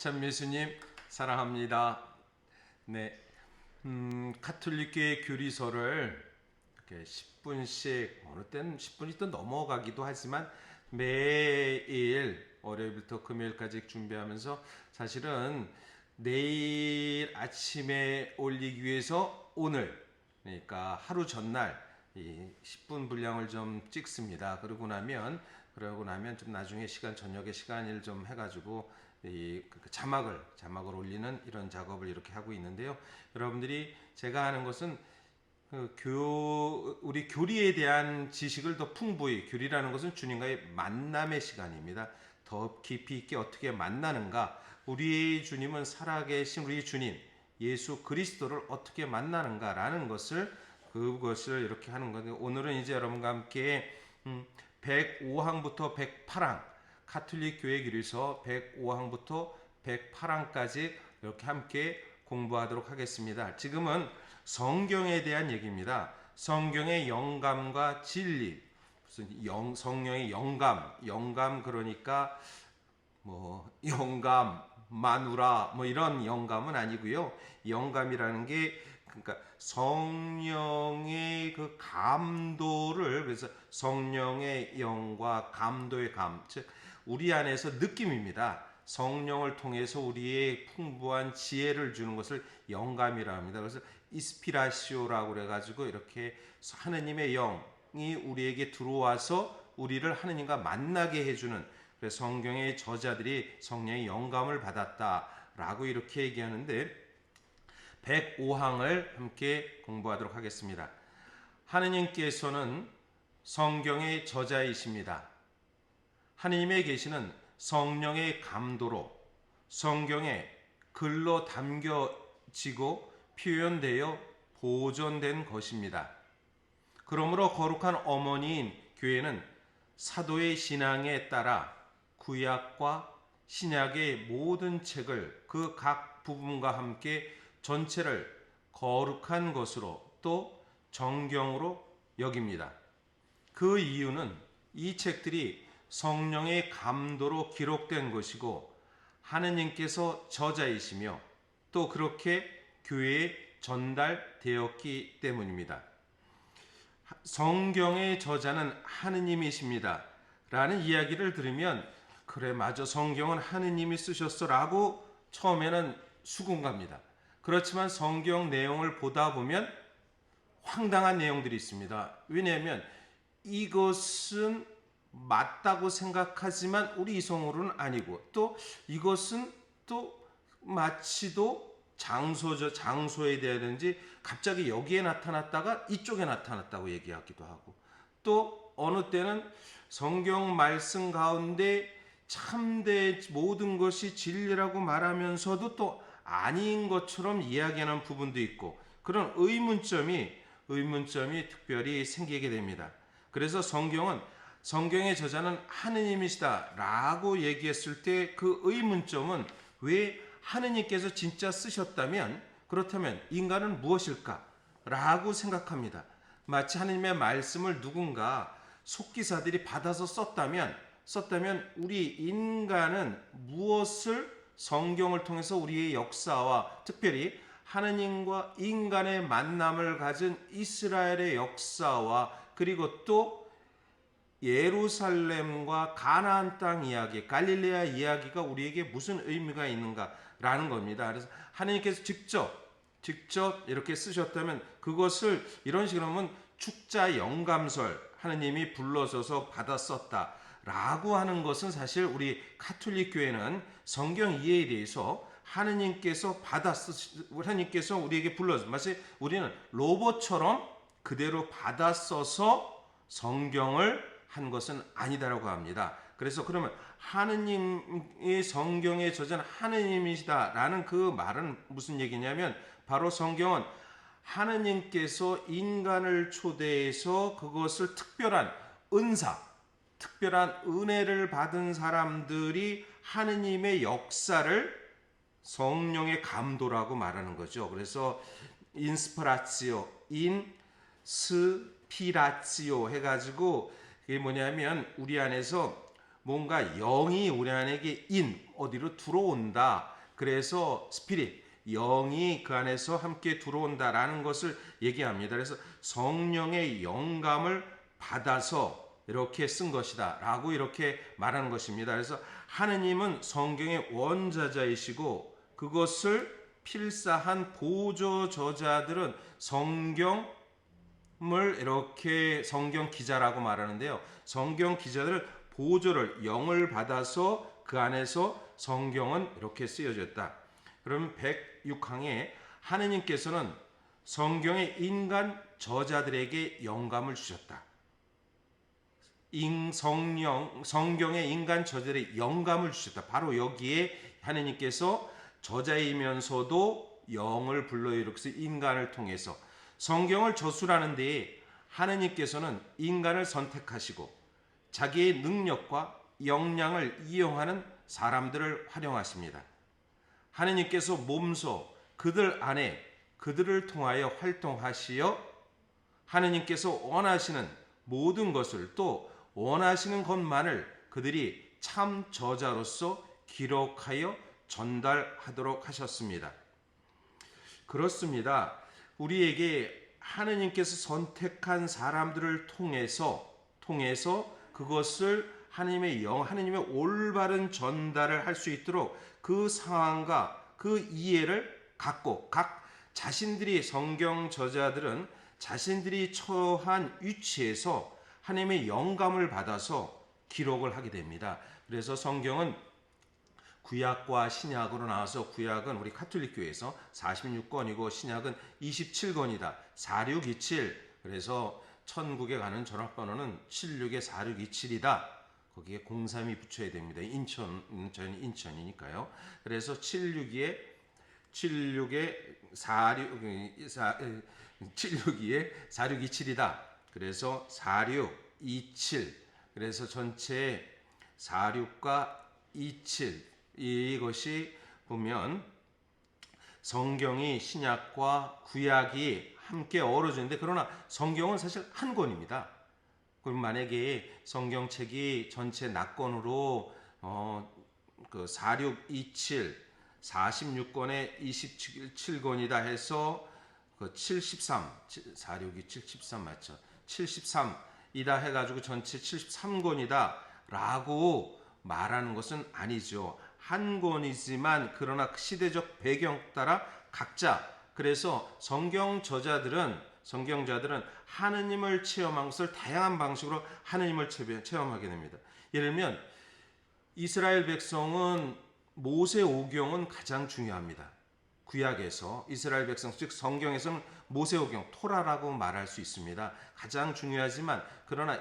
참 예수님 사랑합니다. 네, 가톨릭교회 교리서를 이렇게 10분씩 어느 때는 10분이 또 넘어가기도 하지만 매일 월요일부터 금요일까지 준비하면서 사실은 내일 아침에 올리기 위해서 오늘 그러니까 하루 전날 이 10분 분량을 좀 찍습니다. 그러고 나면 좀 나중에 저녁에 시간을 좀 해가지고 이 자막을 올리는 이런 작업을 이렇게 하고 있는데요. 여러분들이 제가 하는 것은 우리 교리에 대한 지식을 더 풍부히, 교리라는 것은 주님과의 만남의 시간입니다. 더 깊이 있게 어떻게 만나는가, 우리의 주님은 살아계신 우리 주님 예수 그리스도를 어떻게 만나는가라는 그것을 이렇게 하는 건데, 오늘은 이제 여러분과 함께 105항부터 108항 가톨릭 교회 교리서 105항부터 108항까지 이렇게 함께 공부하도록 하겠습니다. 지금은 성경에 대한 얘기입니다. 성경의 영감과 진리, 성령의 영감 그러니까 영감, 마누라 이런 영감은 아니고요. 영감이라는 게 그러니까 성령의 그 감도를, 그래서 성령의 영과 감도의 즉 우리 안에서 느낌입니다. 성령을 통해서 우리의 풍부한 지혜를 주는 것을 영감이라 합니다. 그래서 이스피라시오라고 그래가지고 이렇게 하느님의 영이 우리에게 들어와서 우리를 하느님과 만나게 해주는, 그래서 성경의 저자들이 성령의 영감을 받았다라고 이렇게 얘기하는데, 105항을 함께 공부하도록 하겠습니다. 하느님께서는 성경의 저자이십니다. 하느님의 계시는 성령의 감도로 성경에 글로 담겨지고 표현되어 보존된 것입니다. 그러므로 거룩한 어머니인 교회는 사도의 신앙에 따라 구약과 신약의 모든 책을 그 각 부분과 함께 전체를 거룩한 것으로 또 정경으로 여깁니다. 그 이유는 이 책들이 성령의 감도로 기록된 것이고 하느님께서 저자이시며 또 그렇게 교회에 전달되었기 때문입니다. 성경의 저자는 하느님이십니다 라는 이야기를 들으면, 그래 맞아, 성경은 하느님이 쓰셨어 라고 처음에는 수긍합니다. 그렇지만 성경 내용을 보다 보면 황당한 내용들이 있습니다. 왜냐하면 이것은 맞다고 생각하지만 우리 이성으로는 아니고, 또 이것은 또 마치도 장소에 대하든지 갑자기 여기에 나타났다가 이쪽에 나타났다고 얘기하기도 하고, 또 어느 때는 성경 말씀 가운데 참된 모든 것이 진리라고 말하면서도 또 아닌 것처럼 이야기하는 부분도 있고, 그런 의문점이 특별히 생기게 됩니다. 그래서 성경의 저자는 하느님이시다 라고 얘기했을 때 그 의문점은, 왜 하느님께서 진짜 쓰셨다면, 그렇다면 인간은 무엇일까 라고 생각합니다. 마치 하느님의 말씀을 누군가 속기사들이 받아서 썼다면 우리 인간은 무엇을, 성경을 통해서 우리의 역사와 특별히 하느님과 인간의 만남을 가진 이스라엘의 역사와, 그리고 또 예루살렘과 가나안 땅 이야기, 갈릴레아 이야기가 우리에게 무슨 의미가 있는가라는 겁니다. 그래서 하느님께서 직접 이렇게 쓰셨다면 그것을 이런 식으로 하면 축자 영감설, 하느님이 불러서서 받아 썼다 라고 하는 것은, 사실 우리 가톨릭 교회는 성경 이해에 대해서 하느님께서 우리에게 불러서, 마치 우리는 로봇처럼 그대로 받아 써서 성경을 한 것은 아니다라고 합니다. 그래서 그러면 하느님의 성경의 저자는 하느님이시다라는 그 말은 무슨 얘기냐면, 바로 성경은 하느님께서 인간을 초대해서 그것을 특별한 은혜를 받은 사람들이 하느님의 역사를 성령의 감도라고 말하는 거죠. 그래서 인스피라치오 해가지고, 이게 뭐냐면 우리 안에서 뭔가 영이 우리 안에게 어디로 들어온다, 그래서 스피릿, 영이 그 안에서 함께 들어온다라는 것을 얘기합니다. 그래서 성령의 영감을 받아서 이렇게 쓴 것이다 라고 이렇게 말하는 것입니다. 그래서 하느님은 성경의 원저자이시고 그것을 필사한 보조 저자들은 성경을 이렇게 성경 기자라고 말하는데요. 성경 기자들은 보조를 영을 받아서 그 안에서 성경은 이렇게 쓰여졌다. 그러면 106항에 하느님께서는 성경의 인간 저자들에게 영감을 주셨다. 성경의 인간 저자들의 영감을 주셨다. 바로 여기에 하느님께서 저자이면서도 영을 불러일으켜서 인간을 통해서 성경을 저술하는 데에 하느님께서는 인간을 선택하시고 자기의 능력과 역량을 이용하는 사람들을 활용하십니다. 하느님께서 몸소 그들 안에 그들을 통하여 활동하시어 하느님께서 원하시는 모든 것을 또 원하시는 것만을 그들이 참 저자로서 기록하여 전달하도록 하셨습니다. 그렇습니다. 우리에게 하느님께서 선택한 사람들을 통해서 그것을 하느님의 올바른 전달을 할 수 있도록 그 상황과 그 이해를 갖고 각 자신들이 성경 저자들은 자신들이 처한 위치에서 하나님의 영감을 받아서 기록을 하게 됩니다. 그래서 성경은 구약과 신약으로 나와서 구약은 우리 가톨릭 교회에서 46권이고 신약은 27권이다. 4627. 그래서 천국에 가는 전화번호는 76에 4627이다. 거기에 032 붙여야 됩니다. 저희는 인천이니까요. 그래서 76에 4627이다. 그래서 4627. 그래서 전체 46과 27 이것이 보면 성경이 신약과 구약이 함께 어우러지는데 그러나 성경은 사실 한 권입니다. 그럼 만약에 성경책이 전체 낙권으로 그 4627 46권에 27권이다 해서 그 73 4627 73 맞죠? 73이다 해가지고 전체 73권이다 라고 말하는 것은 아니죠. 한 권이지만 그러나 시대적 배경 따라 각자 그래서 성경 저자들은 하느님을 체험한 것을 다양한 방식으로 하느님을 체험하게 됩니다. 예를 들면 이스라엘 백성은 모세오경은 가장 중요합니다. 구약에서 이스라엘 백성 즉 성경에서는 모세오경 토라라고 말할 수 있습니다. 가장 중요하지만 그러나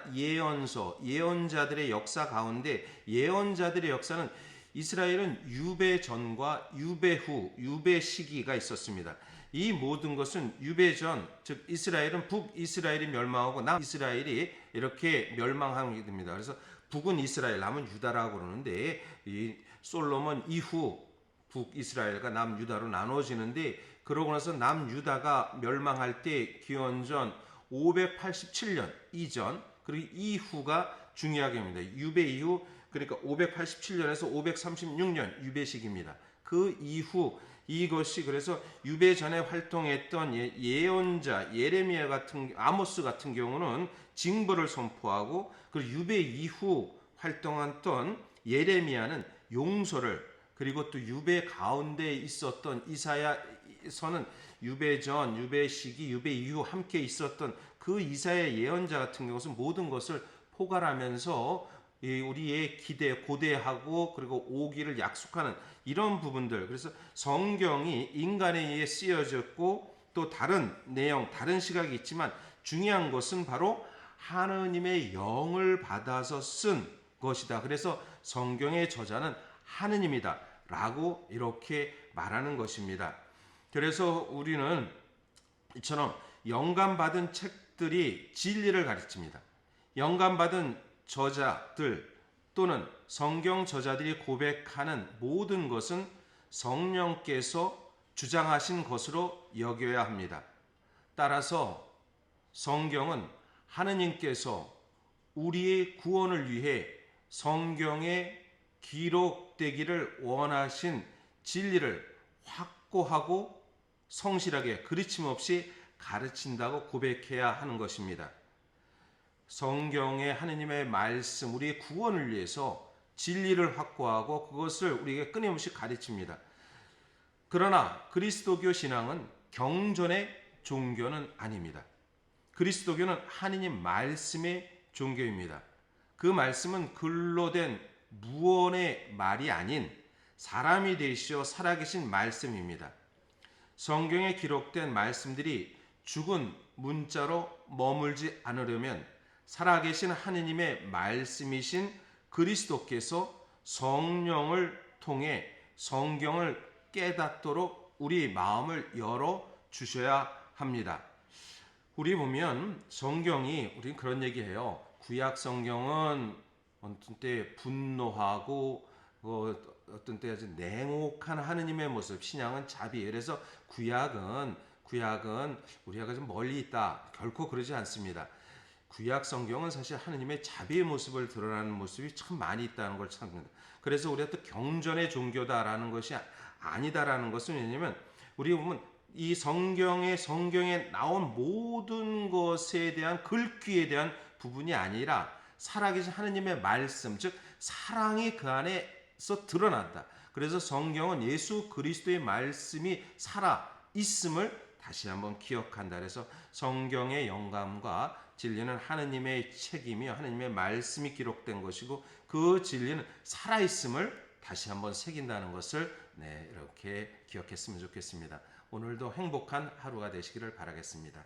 예언자들의 역사 가운데 예언자들의 역사는 이스라엘은 유배 전과 유배 후 유배 시기가 있었습니다. 이 모든 것은 유배 전 즉 이스라엘은 북이스라엘이 멸망하고 남이스라엘이 이렇게 멸망하게 됩니다. 그래서 북은 이스라엘 남은 유다라고 그러는데 이 솔로몬 이후 북이스라엘과 남유다로 나눠지는데 그러고 나서 남유다가 멸망할 때 기원전 587년 이전 그리고 이후가 중요하게 됩니다. 유배 이후 그러니까 587년에서 536년 유배식입니다. 그 이후 이것이 그래서 유배 전에 활동했던 예언자 예레미야 같은 아모스 같은 경우는 징벌을 선포하고 그리고 유배 이후 활동했던 예레미야는 용서를 그리고 또 유배 가운데 있었던 이사야서는 유배 전, 유배 시기, 유배 이후 함께 있었던 그 이사야 예언자 같은 경우는 모든 것을 포괄하면서 우리의 고대하고 그리고 오기를 약속하는 이런 부분들 그래서 성경이 인간에 의해 쓰여졌고 또 다른 내용, 다른 시각이 있지만 중요한 것은 바로 하느님의 영을 받아서 쓴 것이다. 그래서 성경의 저자는 하느님이다 라고 이렇게 말하는 것입니다. 그래서 우리는 이처럼 영감받은 책들이 진리를 가르칩니다. 영감받은 저자들 또는 성경 저자들이 고백하는 모든 것은 성령께서 주장하신 것으로 여겨야 합니다. 따라서 성경은 하느님께서 우리의 구원을 위해 성경에 기록되기를 원하신 진리를 확고하고 성실하게 그르침 없이 가르친다고 고백해야 하는 것입니다. 성경의 하느님의 말씀, 우리의 구원을 위해서 진리를 확고하고 그것을 우리에게 끊임없이 가르칩니다. 그러나 그리스도교 신앙은 경전의 종교는 아닙니다. 그리스도교는 하느님 말씀의 종교입니다. 그 말씀은 글로 된 무언의 말이 아닌 사람이 되시어 살아계신 말씀입니다. 성경에 기록된 말씀들이 죽은 문자로 머물지 않으려면 살아계신 하느님의 말씀이신 그리스도께서 성령을 통해 성경을 깨닫도록 우리 마음을 열어 주셔야 합니다. 우리 보면 성경이 우리 그런 얘기해요. 구약 성경은 어떤 때 분노하고 어떤 때 아주 냉혹한 하느님의 모습, 신약은 자비. 그래서 구약은 우리가 좀 멀리 있다. 결코 그러지 않습니다. 구약 성경은 사실 하느님의 자비의 모습을 드러나는 모습이 참 많이 있다는 걸 찾습니다. 그래서 우리가 또 경전의 종교다라는 것이 아니다라는 것은 왜냐하면 우리 보면 이 성경에 나온 모든 것에 대한 글귀에 대한 부분이 아니라 살아계신 하느님의 말씀, 즉 사랑이 그 안에서 드러난다. 그래서 성경은 예수 그리스도의 말씀이 살아 있음을 다시 한번 기억한다. 그래서 성경의 영감과 진리는 하느님의 책이며 하느님의 말씀이 기록된 것이고 그 진리는 살아 있음을 다시 한번 새긴다는 것을 이렇게 기억했으면 좋겠습니다. 오늘도 행복한 하루가 되시기를 바라겠습니다.